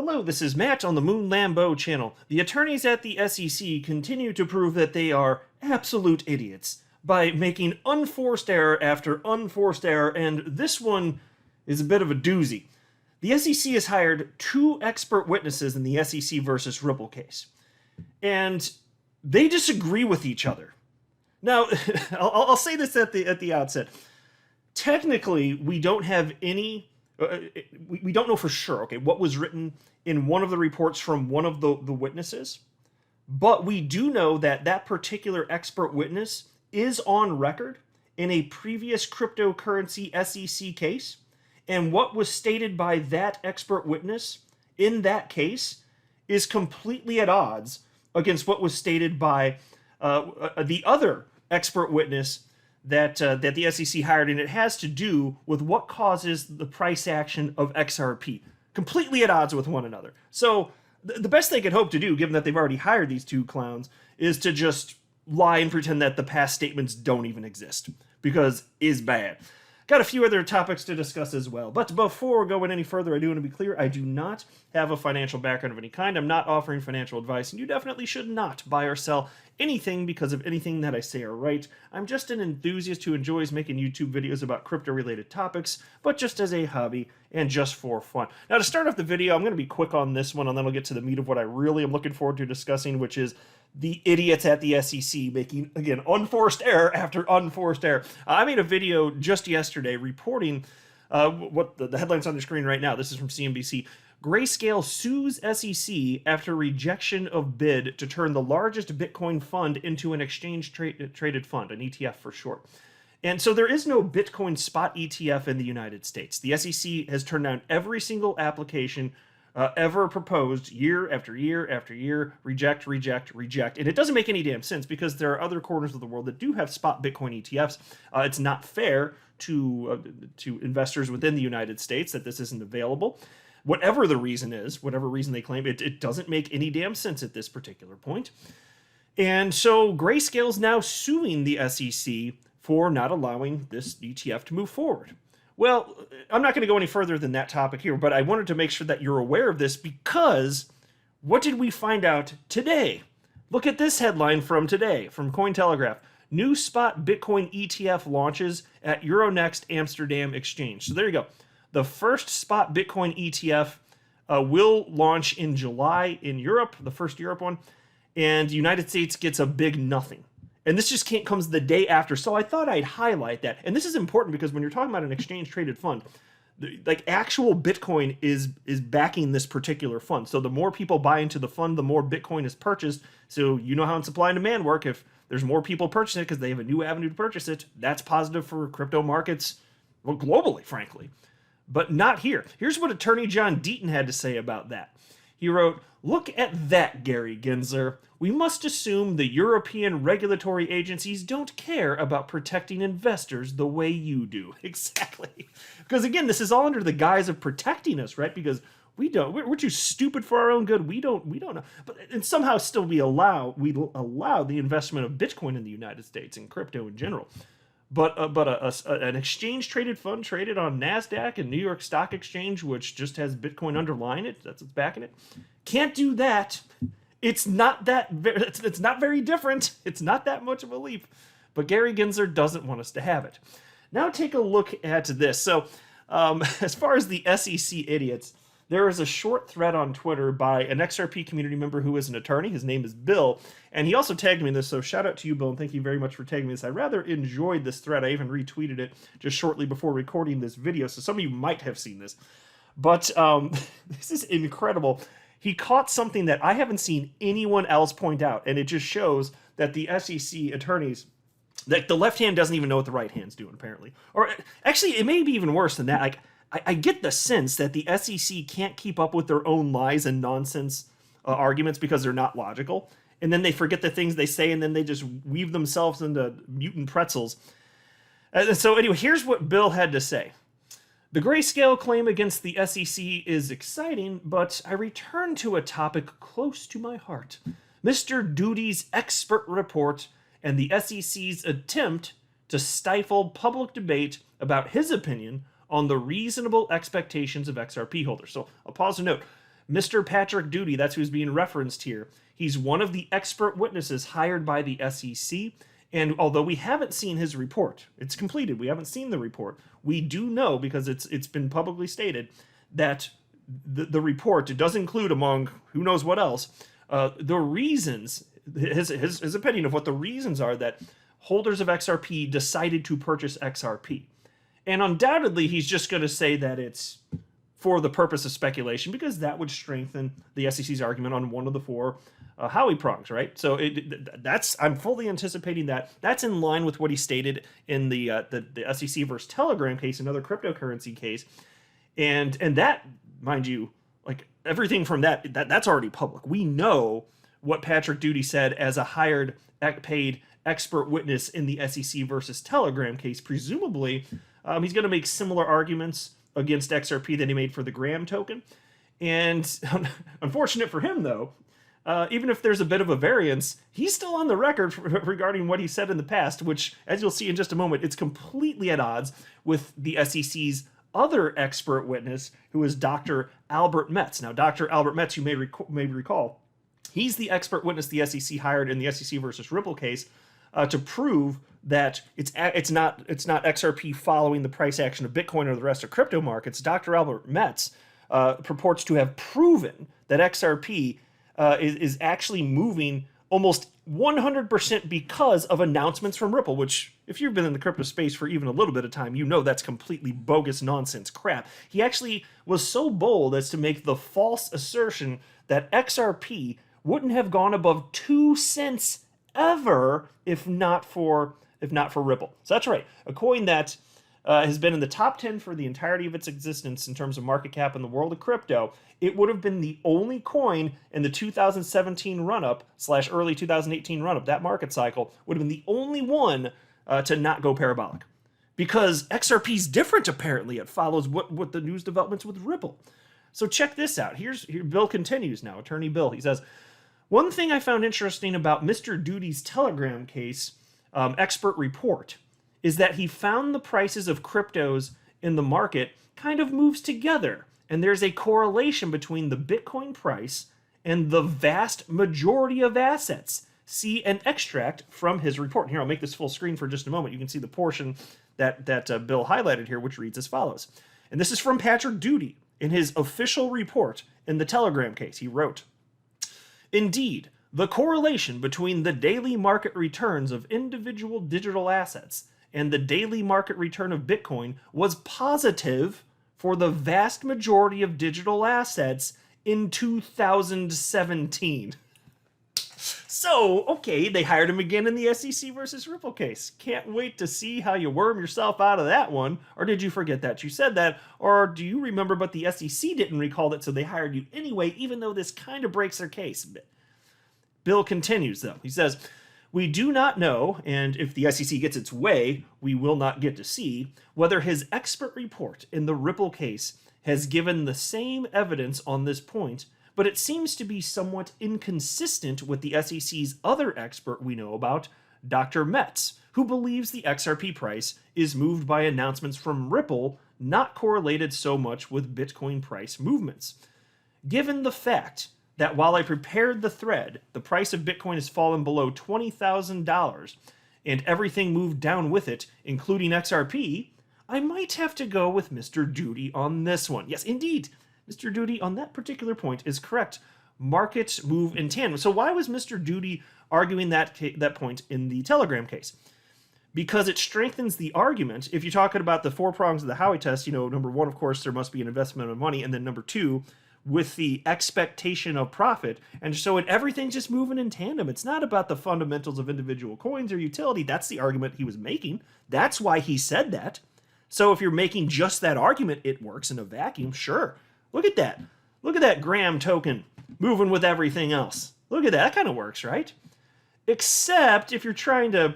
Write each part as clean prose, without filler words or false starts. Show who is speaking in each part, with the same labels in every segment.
Speaker 1: Hello, this is Matt on the Moon Lambeau channel. The attorneys at the SEC continue to prove that they are absolute idiots by making unforced error after unforced error, and this one is a bit of a doozy. The SEC has hired 2 expert witnesses in the SEC versus Ripple case, and they disagree with each other. Now, I'll say this at the outset. Technically, we don't have any... we don't know for sure, okay, what was written in one of the reports from one of the witnesses, but we do know that that particular expert witness is on record in a previous cryptocurrency SEC case, and what was stated by that expert witness in that case is completely at odds against what was stated by the other expert witness that the SEC hired, and it has to do with what causes the price action of XRP. Completely at odds with one another. So the best they could hope to do, given that they've already hired these 2 clowns, is to just lie and pretend that the past statements don't even exist, because is bad. Got a few other topics to discuss as well, but before going any further, I do want to be clear, I do not have a financial background of any kind. I'm not offering financial advice, and you definitely should not buy or sell anything because of anything that I say or write. I'm just an enthusiast who enjoys making YouTube videos about crypto-related topics, but just as a hobby and just for fun. Now, to start off the video, I'm going to be quick on this one, and then I'll get to the meat of what I really am looking forward to discussing, which is the idiots at the SEC making, again, unforced error after unforced error. I made a video just yesterday reporting what the headline's on the screen right now. This is from CNBC. Grayscale sues SEC after rejection of bid to turn the largest Bitcoin fund into an exchange-traded fund, an ETF for short. And so there is no Bitcoin spot ETF in the United States. The SEC has turned down every single application ever proposed, year after year after year, reject, reject, reject. And it doesn't make any damn sense because there are other corners of the world that do have spot Bitcoin ETFs. It's not fair to investors within the United States that this isn't available. Whatever the reason is, whatever reason they claim, it doesn't make any damn sense at this particular point. And so Grayscale's now suing the SEC for not allowing this ETF to move forward. Well, I'm not going to go any further than that topic here, but I wanted to make sure that you're aware of this because what did we find out today? Look at this headline from today, from Cointelegraph. New spot Bitcoin ETF launches at Euronext Amsterdam Exchange. So there you go. The first spot Bitcoin ETF will launch in July in Europe, the first Europe one, and the United States gets a big nothing. And this just comes the day after. So I thought I'd highlight that. And this is important because when you're talking about an exchange-traded fund, like actual Bitcoin is backing this particular fund. So the more people buy into the fund, the more Bitcoin is purchased. So you know how in supply and demand work. If there's more people purchasing it because they have a new avenue to purchase it, that's positive for crypto markets, well, globally, frankly. But not here. Here's what Attorney John Deaton had to say about that. He wrote, "Look at that, Gary Gensler. We must assume the European regulatory agencies don't care about protecting investors the way you do." Exactly. Because again, this is all under the guise of protecting us, right? Because we're too stupid for our own good. We don't know. But and somehow still we allow the investment of Bitcoin in the United States and crypto in general. But an exchange-traded fund traded on NASDAQ and New York Stock Exchange, which just has Bitcoin underlying it, that's what's backing it, can't do that. It's not very different. It's not that much of a leap. But Gary Gensler doesn't want us to have it. Now take a look at this. So as far as the SEC idiots, there is a short thread on Twitter by an XRP community member who is an attorney. His name is Bill, and he also tagged me in this, so shout out to you, Bill, and thank you very much for tagging me this. I rather enjoyed this thread. I even retweeted it just shortly before recording this video, so some of you might have seen this. But this is incredible. He caught something that I haven't seen anyone else point out, and it just shows that the SEC attorneys, that the left hand doesn't even know what the right hand's doing, apparently. Or actually, it may be even worse than that. Like, I get the sense that the SEC can't keep up with their own lies and nonsense arguments because they're not logical. And then they forget the things they say, and then they just weave themselves into mutant pretzels. So anyway, here's what Bill had to say. The Grayscale claim against the SEC is exciting, but I return to a topic close to my heart. Mr. Duty's expert report and the SEC's attempt to stifle public debate about his opinion on the reasonable expectations of XRP holders. So I'll pause and note. Mr. Patrick Doody, that's who's being referenced here. He's one of the expert witnesses hired by the SEC. And although we haven't seen his report, it's completed, we haven't seen the report, we do know, because it's been publicly stated, that the report, it does include, among who knows what else, the reasons, his opinion of what the reasons are that holders of XRP decided to purchase XRP. And undoubtedly, he's just going to say that it's for the purpose of speculation, because that would strengthen the SEC's argument on one of the four Howey prongs, right? So I'm fully anticipating that. That's in line with what he stated in the SEC versus Telegram case, another cryptocurrency case, and that, mind you, like everything from that's already public. We know what Patrick Doody said as a hired, paid expert witness in the SEC versus Telegram case. Presumably, he's going to make similar arguments against XRP that he made for the Graham token. And unfortunate for him, though, even if there's a bit of a variance, he's still on the record regarding what he said in the past, which, as you'll see in just a moment, it's completely at odds with the SEC's other expert witness, who is Dr. Albert Metz. Now, Dr. Albert Metz, you may recall, he's the expert witness the SEC hired in the SEC versus Ripple case to prove that it's not XRP following the price action of Bitcoin or the rest of crypto markets. Dr. Albert Metz purports to have proven that XRP is actually moving almost 100% because of announcements from Ripple, which, if you've been in the crypto space for even a little bit of time, you know that's completely bogus nonsense crap. He actually was so bold as to make the false assertion that XRP wouldn't have gone above 2 cents ever if not for Ripple. So that's right. A coin that has been in the top 10 for the entirety of its existence in terms of market cap in the world of crypto. It would have been the only coin in the 2017 run-up / early 2018 run-up, that market cycle, would have been the only one to not go parabolic. Because XRP is different, apparently. It follows what the news developments with Ripple. So check this out. Here Bill continues now, Attorney Bill. He says, one thing I found interesting about Mr. Doody's Telegram case expert report is that he found the prices of cryptos in the market kind of moves together, and there's a correlation between the Bitcoin price and the vast majority of assets. See an extract from his report. And here, I'll make this full screen for just a moment. You can see the portion that Bill highlighted here, which reads as follows. And this is from Patrick Doody in his official report in the Telegram case. He wrote, indeed, the correlation between the daily market returns of individual digital assets and the daily market return of Bitcoin was positive for the vast majority of digital assets in 2017. So, okay, they hired him again in the SEC versus Ripple case. Can't wait to see how you worm yourself out of that one. Or did you forget that you said that? Or do you remember but the SEC didn't recall it, so they hired you anyway, even though this kind of breaks their case a bit? Bill continues, though. He says, we do not know, and if the SEC gets its way, we will not get to see, whether his expert report in the Ripple case has given the same evidence on this point, but it seems to be somewhat inconsistent with the SEC's other expert we know about, Dr. Metz, who believes the XRP price is moved by announcements from Ripple, not correlated so much with Bitcoin price movements. Given the fact that while I prepared the thread, the price of Bitcoin has fallen below $20,000, and everything moved down with it, including XRP, I might have to go with Mr. Doody on this one. Yes, indeed, Mr. Doody on that particular point is correct. Markets move in tandem. So why was Mr. Doody arguing that point in the Telegram case? Because it strengthens the argument. If you're talking about the 4 prongs of the Howey test, number 1, of course, there must be an investment of money, and then number 2, with the expectation of profit. And so everything's just moving in tandem. It's not about the fundamentals of individual coins or utility. That's the argument he was making. That's why he said that. So if you're making just that argument, it works in a vacuum. Sure. Look at that. Look at that Graham token moving with everything else. Look at that. That kind of works, right? Except if you're trying to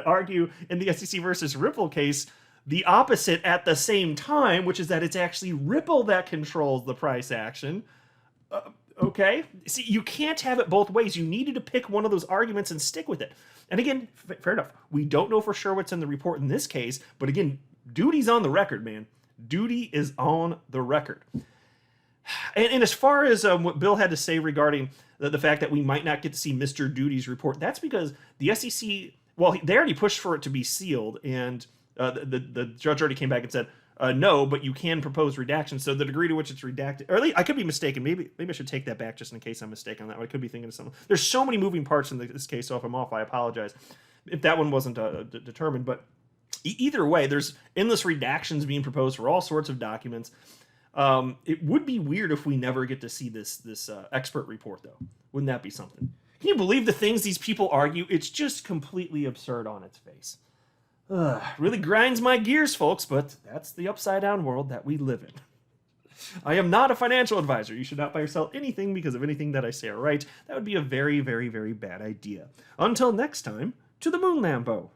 Speaker 1: argue in the SEC versus Ripple case, the opposite at the same time, which is that it's actually Ripple that controls the price action. Okay? See, you can't have it both ways. You needed to pick one of those arguments and stick with it. And again, fair enough. We don't know for sure what's in the report in this case, but again, Doody's on the record, man. Doody is on the record. And as far as what Bill had to say regarding the fact that we might not get to see Mr. Duty's report, that's because the SEC, well, they already pushed for it to be sealed, and the judge already came back and said, no, but you can propose redaction. So the degree to which it's redacted, or at least I could be mistaken. Maybe I should take that back just in case I'm mistaken on that one. I could be thinking of something. There's so many moving parts in this case, so if I'm off, I apologize if that one wasn't determined. But either way, there's endless redactions being proposed for all sorts of documents. It would be weird if we never get to see this expert report, though. Wouldn't that be something? Can you believe the things these people argue? It's just completely absurd on its face. Really grinds my gears, folks, but that's the upside-down world that we live in. I am not a financial advisor. You should not buy or sell anything because of anything that I say or write. That would be a very, very, very bad idea. Until next time, to the moon, Lambo.